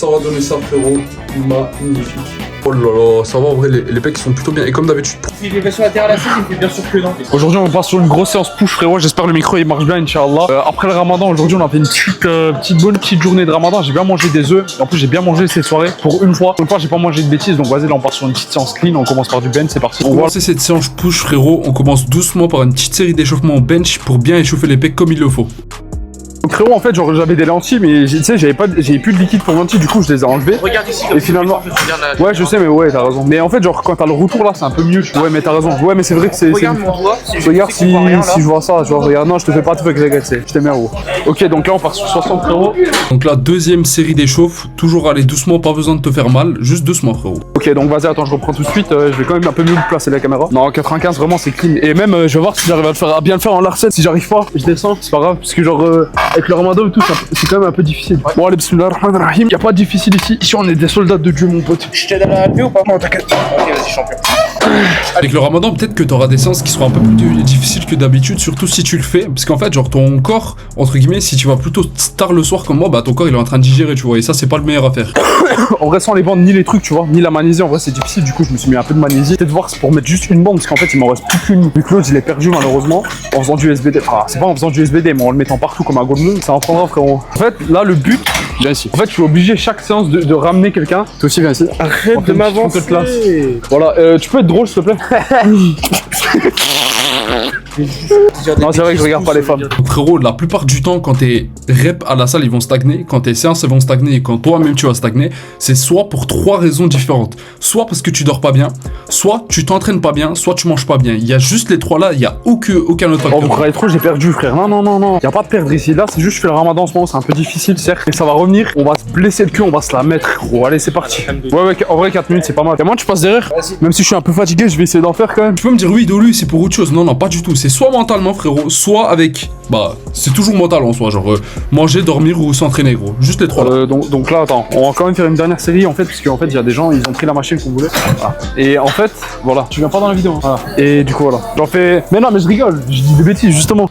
Ça va donner ça, frérot. Magnifique. Oh là là, ça va en vrai, les pecs sont plutôt bien. Et comme d'habitude. Il est sur la terre à la suite, il fait bien sûr que non. Aujourd'hui, on passe sur une grosse séance push, frérot. J'espère le micro il marche bien, Inch'Allah. Après le ramadan, aujourd'hui, on a fait une bonne petite journée de ramadan. J'ai bien mangé des œufs. En plus, j'ai bien mangé cette soirée pour une fois. Pour une fois, j'ai pas mangé de bêtises. Donc, vas-y, là, on part sur une petite séance clean. On commence par du bench, c'est parti. On va commencer cette séance push, frérot. On commence doucement par une petite série d'échauffements au bench pour bien échauffer les pecs comme il le faut. Donc frérot, en fait, genre j'avais des lentilles, mais tu sais, j'avais plus de liquide pour lentilles, du coup je les ai enlevées. Regarde ici. Et finalement, ouais, je sais, mais ouais, t'as raison. Mais en fait, genre quand t'as le retour là, c'est un peu mieux. Ouais, mais t'as raison. Ouais, mais c'est vrai que c'est. Regarde mon doigt. Regarde si je vois ça, genre regarde, non, je te fais pas tout avec les gars, je t'aime bien gros. Ok, donc là on part sur 60 frérot. Donc là, deuxième série d'échauffe, toujours aller doucement, pas besoin de te faire mal, juste doucement frérot. Ok, donc vas-y, attends, je reprends tout de suite. Je vais quand même un peu mieux placer la caméra. Non, 95 vraiment c'est clean. Et même, je vais voir si j'arrive à bien le faire en larcette. Si j'arrive pas, je descends, c'est pas grave, parce que genre avec le ramadan et tout, c'est quand même un peu difficile. Bon allez, bismillah ar-Rahman ar-Rahim. Y'a pas de difficile ici. Ici on est des soldats de Dieu mon pote. Je t'aide à la queue ou pas? Non t'inquiète. Ok vas-y champion. Avec le ramadan peut-être que t'auras des séances qui seront un peu plus difficiles que d'habitude, surtout si tu le fais. Parce qu'en fait genre ton corps, entre guillemets, si tu vas plutôt tard le soir comme moi, bah ton corps il est en train de digérer tu vois. Et ça c'est pas le meilleur à faire. En vrai sans les bandes ni les trucs tu vois, ni la magnésie en vrai c'est difficile. Du coup je me suis mis un peu de magnésie. Peut-être voir pour mettre juste une bande parce qu'en fait il m'en reste plus qu'une. Vu que l'autre il est perdu malheureusement en faisant du SBD. Enfin c'est pas en faisant du SBD mais en le mettant partout comme un golemon. Ça en prendra frérot. En fait là le but, viens ici. En fait je suis obligé chaque séance de ramener quelqu'un. Toi aussi viens ici. Arrête de m'avancer. Voilà, tu peux être drôle s'il te plaît. Non c'est vrai que je regarde pas les femmes. Frérot, la plupart du temps quand tes reps à la salle ils vont stagner, quand tes séances elles vont stagner et quand toi-même tu vas stagner, c'est soit pour 3 raisons différentes. Soit parce que tu dors pas bien, soit tu t'entraînes pas bien, soit tu manges pas bien. Il y a juste les 3 là, il y a aucun autre facteur. Oh vous croyez trop, j'ai perdu frère. Non. Y a pas de perdre ici. Là c'est juste je fais le ramadan en ce moment, c'est un peu difficile certes. Et ça va revenir, on va se blesser le cul, on va se la mettre gros. Allez c'est parti. Ouais en vrai 4 minutes c'est pas mal. Et moi tu passes derrière. Même si je suis un peu fatigué, je vais essayer d'en faire quand même. Tu peux me dire oui Dolu c'est pour autre chose. Non pas du tout. C'est soit mentalement frérot, soit avec... Bah c'est toujours mental en soi, genre manger, dormir ou s'entraîner gros. Juste les 3 là. Donc là attends, on va quand même faire une dernière série en fait, parce qu'en fait il y a des gens, ils ont pris la machine qu'on voulait. Voilà. Et en fait, voilà, tu viens pas dans la vidéo. Voilà. Et du coup voilà, j'en fais... Mais non mais je rigole, je dis des bêtises justement.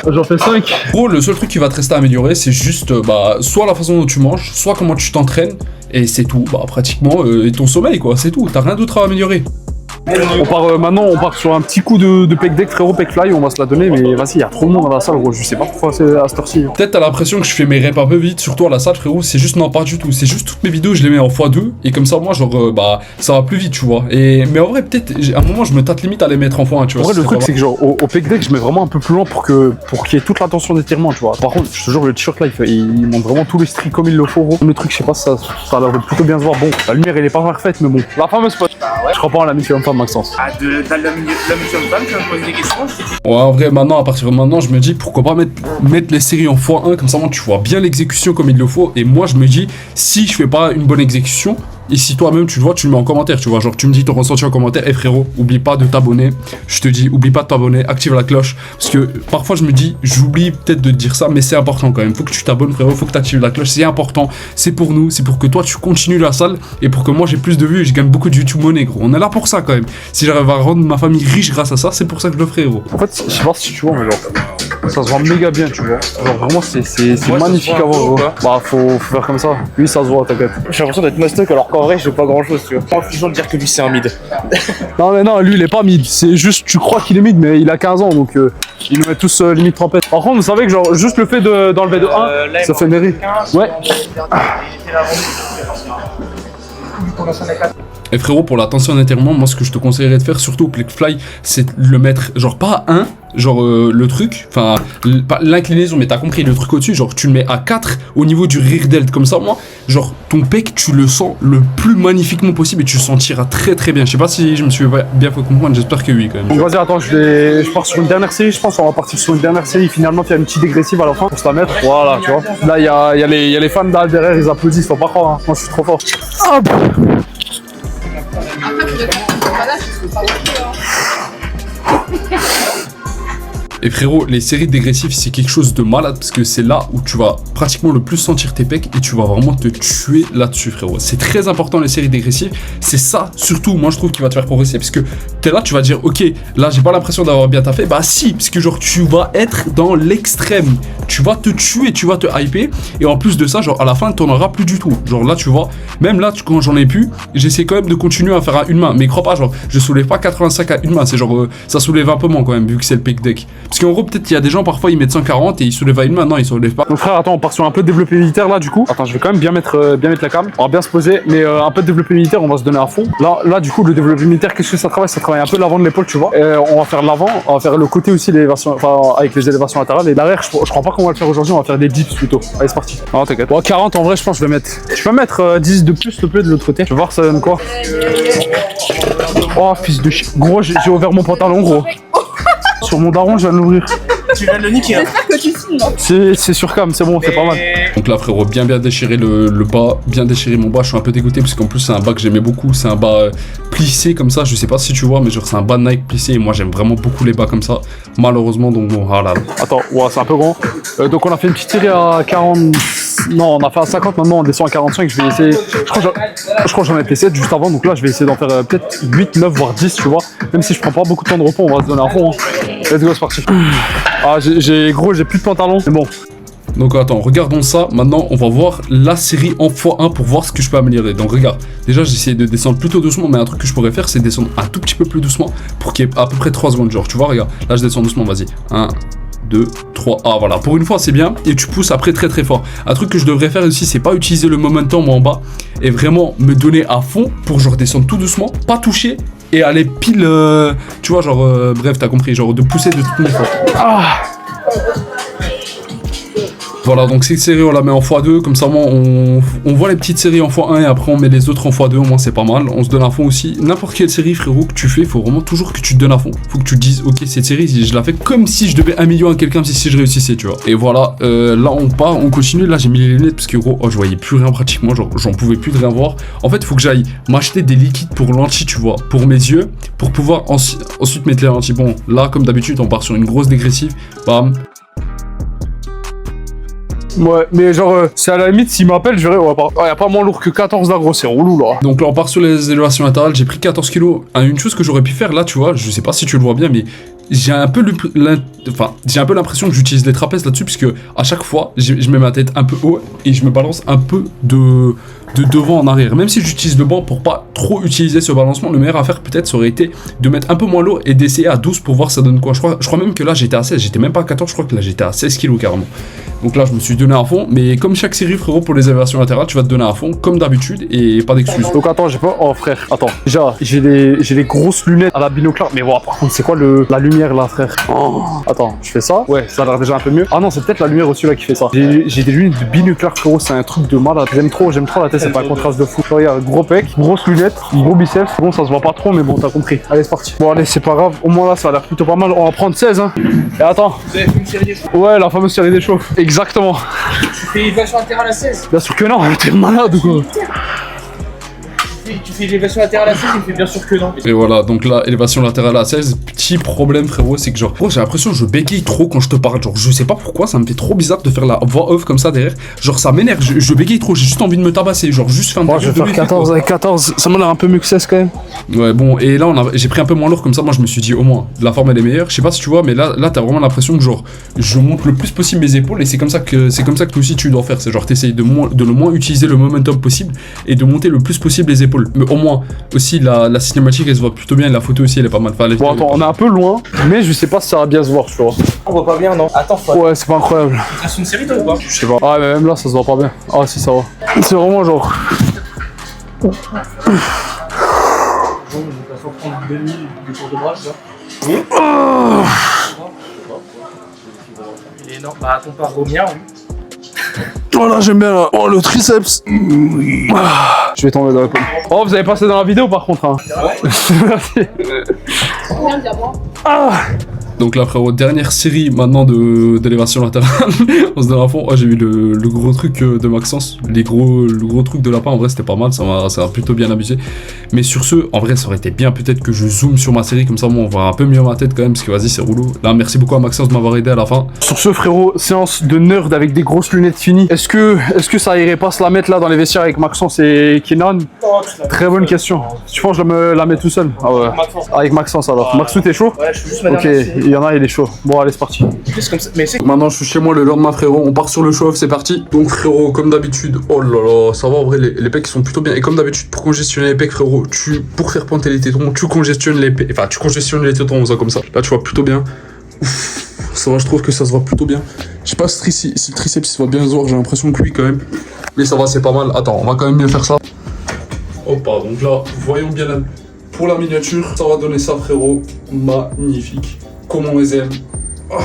J'en fais 5. Gros le seul truc qui va te rester à améliorer c'est juste bah soit la façon dont tu manges, soit comment tu t'entraînes. Et c'est tout, bah pratiquement, et ton sommeil quoi, c'est tout, t'as rien d'autre à améliorer. On part maintenant, on part sur un petit coup de pec deck frérot, pec fly, on va se la donner mais vas-y, il y a trop de monde dans la salle gros, je sais pas pourquoi c'est à cette heure-ci. Peut-être t'as l'impression que je fais mes reps un peu vite, surtout à la salle frérot, c'est juste non pas du tout, c'est juste toutes mes vidéos je les mets en x2 et comme ça moi genre bah ça va plus vite tu vois. Mais en vrai peut-être à un moment je me tâte limite à les mettre en x1 tu vois. En vrai le truc c'est que genre au pec deck je mets vraiment un peu plus loin pour qu'il y ait toute l'attention d'étirement tu vois. Par contre je te jure le t-shirt là il montre vraiment tous les strips comme il le faut gros. Le truc je sais pas ça a l'air de plutôt bien se voir, bon la lumière elle est pas parfaite mais bon. La fameuse spot. Je crois pas en la mission femme Maxence. Ah t'as la mission de femme, tu vas me poser des questions. Ouais en vrai maintenant à partir de maintenant je me dis pourquoi pas mettre les séries en x1 comme ça moi tu vois bien l'exécution comme il le faut. Et moi je me dis si je fais pas une bonne exécution, et si toi-même tu le vois, tu le mets en commentaire, tu vois, genre tu me dis ton ressenti en commentaire, et frérot, oublie pas de t'abonner, je te dis, oublie pas de t'abonner, active la cloche, parce que parfois je me dis, j'oublie peut-être de te dire ça, mais c'est important quand même, faut que tu t'abonnes frérot, faut que tu actives la cloche, c'est important, c'est pour nous, c'est pour que toi tu continues la salle, et pour que moi j'ai plus de vues et je gagne beaucoup de YouTube money gros, on est là pour ça quand même, si j'arrive à rendre ma famille riche grâce à ça, c'est pour ça que je le ferai gros. En fait, je sais pas si tu vois, mais genre... Ça se voit méga bien tu vois, genre vraiment c'est magnifique à voir gros. Bah faut faire comme ça, lui ça se voit t'inquiète. J'ai l'impression d'être mastoc alors qu'en vrai je fais pas grand chose tu vois. Pas infligeant de dire que lui c'est un mid. Non mais non lui il est pas mid, c'est juste tu crois qu'il est mid mais il a 15 ans donc il nous met tous limite trempette. Par contre vous savez que genre juste le fait d'enlever de 1 ça fait mairie. Ouais. Et frérot pour la tension d'étirement, moi ce que je te conseillerais de faire surtout au pec fly c'est le mettre genre pas à 1, genre le truc, enfin l'inclinaison mais t'as compris le truc au dessus, genre tu le mets à 4 au niveau du rear delt comme ça moi, genre ton pec tu le sens le plus magnifiquement possible et tu sentiras très très bien. Je sais pas si je me suis bien fait comprendre, j'espère que oui quand même. Donc vas-y attends je pars sur une dernière série, je pense on va partir sur une dernière série finalement faire une petite dégressive à la fin pour se la mettre, voilà tu vois. Là il y a les fans derrière ils applaudissent, faut pas croire hein. Moi je suis trop fort. Hop. Et frérot, les séries dégressives, c'est quelque chose de malade parce que c'est là où tu vas pratiquement le plus sentir tes pecs et tu vas vraiment te tuer là-dessus, frérot. C'est très important les séries dégressives. C'est ça, surtout, moi je trouve, qui va te faire progresser parce que t'es là, tu vas dire, ok, là j'ai pas l'impression d'avoir bien taffé. Bah si, parce que genre tu vas être dans l'extrême. Tu vas te tuer, tu vas te hyper. Et en plus de ça, genre à la fin, t'en auras plus du tout. Genre là, tu vois, même là, quand j'en ai plus, j'essaie quand même de continuer à faire à une main. Mais crois pas, genre, je soulève pas 85 à une main. C'est genre, ça soulève un peu moins quand même, vu que c'est le pec deck. Parce qu'en gros, peut-être il y a des gens, parfois, ils mettent 140 et ils soulèvent à une main. Non, ils soulèvent pas. Donc frère, attends, on part sur un peu de développé militaire là, du coup. Attends, je vais quand même bien mettre la cam. On va bien se poser, mais un peu de développé militaire, on va se donner à fond. Là, du coup, le développé militaire, qu'est-ce que ça travaille? Ça travaille un peu l'avant de l'épaule, tu vois. On va faire l'avant, on va faire le côté aussi, l'élévation, enfin, avec les élévations latérales. Et l'arrière, je crois pas qu'on va le faire aujourd'hui, on va faire des dips plutôt. Allez, c'est parti. Non, t'inquiète. Bon, 40 en vrai, je pense que je vais mettre. Je peux mettre 10 de plus, s'il te plaît, de l'autre côté. Je vais voir ça donne quoi. Oh, fils de chien. Gros, j'ai ouvert mon pantalon, gros. Sur mon daron, je viens de l'ouvrir. Tu viens de le niquer. J'espère que tu filmes. C'est sur cam, c'est bon, c'est pas mal. Donc là, frérot, bien déchirer le bas, bien déchirer mon bas. Je suis un peu dégoûté parce qu'en plus, c'est un bas que j'aimais beaucoup. C'est un bas plissé comme ça. Je sais pas si tu vois, mais genre, c'est un bas Nike plissé. Et moi, j'aime vraiment beaucoup les bas comme ça. Malheureusement, donc bon, voilà. Attends, ouais, c'est un peu grand. Donc, on a fait une petite série à 40. Non, on a fait à 50. Maintenant, on descend à 45. Je vais essayer. Je crois que j'en ai fait 7 juste avant. Donc là, je vais essayer d'en faire peut-être 8, 9, voire 10, tu vois. Même si je prends pas beaucoup de temps de repos, on va se donner un fond. Hein. Let's go, c'est parti. Ah, j'ai plus de pantalon. Mais bon. Donc attends, regardons ça. Maintenant, on va voir la série en x1 pour voir ce que je peux améliorer. Donc regarde, déjà j'essaie de descendre plutôt doucement, mais un truc que je pourrais faire, c'est descendre un tout petit peu plus doucement pour qu'il y ait à peu près 3 secondes. Genre, tu vois, regarde, là je descends doucement, vas-y. 1, 2, 3, ah voilà, pour une fois c'est bien. Et tu pousses après très très fort. Un truc que je devrais faire aussi, c'est pas utiliser le momentum en bas et vraiment me donner à fond pour genre descendre tout doucement, pas toucher et aller pile, tu vois, genre, bref, t'as compris, genre de pousser de toutes mes forces. Ah! Voilà, donc cette série on la met en x2, comme ça on voit les petites séries en x1 et après on met les autres en x2, au moins c'est pas mal. On se donne à fond aussi. N'importe quelle série, frérot, que tu fais, faut vraiment toujours que tu te donnes à fond. Faut que tu te dises, ok, cette série, je la fais comme si je devais 1 million à quelqu'un si je réussissais, tu vois. Et voilà, là on part, on continue. Là j'ai mis les lunettes parce que gros, je voyais plus rien pratiquement, genre j'en pouvais plus de rien voir. En fait, faut que j'aille m'acheter des liquides pour lentilles, tu vois, pour mes yeux, pour pouvoir ensuite mettre les lentilles. Bon, là comme d'habitude, on part sur une grosse dégressive, bam. Ouais, mais genre, c'est à la limite, s'il m'appelle, je verrai, ouais, y a pas moins lourd que 14 là, gros, c'est relou là. Donc là, on part sur les élévations latérales, j'ai pris 14 kilos. Une chose que j'aurais pu faire là, tu vois, je sais pas si tu le vois bien, mais j'ai un peu l'impression que j'utilise les trapèzes là-dessus, puisque à chaque fois, je mets ma tête un peu haut et je me balance un peu de devant en arrière. Même si j'utilise le banc pour pas trop utiliser ce balancement, le meilleur à faire peut-être ça aurait été de mettre un peu moins lourd et d'essayer à 12 pour voir ça donne quoi. Je crois même que là j'étais à 16, j'étais même pas à 14, je crois que là j'étais à 16 kilos carrément. Donc là je me suis donné à fond, mais comme chaque série frérot pour les élévations latérales, tu vas te donner à fond comme d'habitude et pas d'excuses. Donc attends, j'ai pas... Oh frère, attends. Déjà, j'ai des grosses lunettes à la binoclard, mais wow, par contre c'est quoi la lumière là frère? Oh. Attends, je fais ça. Ouais, ça a l'air déjà un peu mieux. Ah non, c'est peut-être la lumière aussi là qui fait ça. J'ai des lunettes de binoclard frérot, c'est un truc de malade. J'aime trop la tête, c'est pas un contraste de fou. Regarde, gros pec, grosse lunettes, gros biceps. Bon, ça se voit pas trop, mais bon, t'as compris. Allez, c'est parti. Bon, allez, c'est pas grave. Au moins là, ça a l'air plutôt pas mal. On va prendre 16, hein. Et attends. Vous avez fait une série d'échauffes? Ouais, la fameuse série d'échauffe. Exactement. Tu fais élévation latérale à 16? Bien sûr que non, t'es malade ou quoi? Tu fais l'élévation latérale à 16, il fait bien sûr que non. Et voilà, donc là, élévation latérale à 16, petit problème frérot, c'est que genre, j'ai l'impression que je bégaye trop quand je te parle, genre je sais pas pourquoi, ça me fait trop bizarre de faire la voix off comme ça derrière, genre ça m'énerve, je bégaye trop, j'ai juste envie de me tabasser, genre juste faire un peu. Je vais faire 14 avec 14, ça m'a l'air un peu mieux que 16 quand même. Ouais bon, et là j'ai pris un peu moins lourd comme ça, moi je me suis dit au moins, la forme elle est meilleure, je sais pas si tu vois, mais là t'as vraiment l'impression que genre, je monte le plus possible mes épaules et c'est comme ça que toi aussi tu dois faire, c'est genre t'essayes de le moins utiliser le momentum possible et de monter le plus possible les épaules, mais au moins. Aussi la cinématique elle se voit plutôt bien, la photo aussi elle est pas mal. Enfin, bon attends, on est un peu loin, mais je sais pas si ça va bien se voir, tu vois. On voit pas bien non? Attends, ouais, c'est pas incroyable. Tu restes une série toi ou pas? Je sais pas. Ah mais même là ça se voit pas bien. Ah si ça va. C'est vraiment genre. Bon, de toute façon prendre 2000 du tour de bras, tu vois. Oui. Il est énorme. Bah compare au mien, oui. Oh là j'aime bien là. Oh le triceps. Oui. Ah, je vais tomber dans la pomme. Oh vous avez passé dans la vidéo par contre hein. Ouais. Merci. Combien de moi? Ah Donc là frérot, dernière série maintenant d'élévation latérale. On se donne à fond. Oh, j'ai vu le gros truc de Maxence, le gros truc de lapin. En vrai c'était pas mal, ça m'a plutôt bien amusé. Mais sur ce, en vrai ça aurait été bien peut-être que je zoome sur ma série, comme ça moi on voit un peu mieux ma tête quand même, parce que vas-y c'est rouleau. Là merci beaucoup à Maxence de m'avoir aidé à la fin. Sur ce frérot, séance de nerd avec des grosses lunettes finies. Est-ce que ça irait pas se la mettre là dans les vestiaires avec Maxence et Kenan? Très bonne question. Tu penses que je me la mets tout seul? Ah ouais. Avec Maxence alors. Maxou t'es chaud? Ouais, je suis juste Ok, il y en a, il est chaud. Bon allez c'est parti. comme ça. Mais c'est Maintenant je suis chez moi le lendemain frérot, on part sur le show-off, c'est parti. Donc frérot, comme d'habitude, oh là là, ça va en vrai, les pecs sont plutôt bien. Et comme d'habitude, pour congestionner les pecs frérot, pour faire pointer les tétons, tu congestionnes les pecs, enfin tu congestionnes les tétons, ça comme ça. Là tu vois plutôt bien. Ouf, ça va, je trouve que ça se voit plutôt bien. Je sais pas si le triceps se voit bien se voir, j'ai l'impression que oui quand même. Mais ça va, c'est pas mal. Attends, on va quand même bien faire ça. Hop, donc là, voyons bien pour la miniature, ça va donner ça frérot. Magnifique. Comment on les aime. Ah,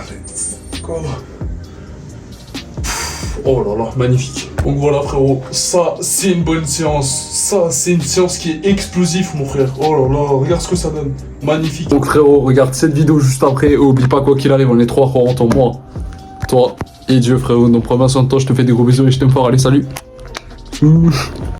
let's go. Oh là là, magnifique. Donc voilà frérot, ça c'est une bonne séance. Ça c'est une séance qui est explosive mon frère. Oh là là, regarde ce que ça donne. Magnifique. Donc frérot, regarde cette vidéo juste après. Et oublie pas quoi qu'il arrive, on est trois frères en moi. Toi et Dieu frérot. Donc prends bien soin de toi, je te fais des gros bisous et je t'aime fort. Allez salut.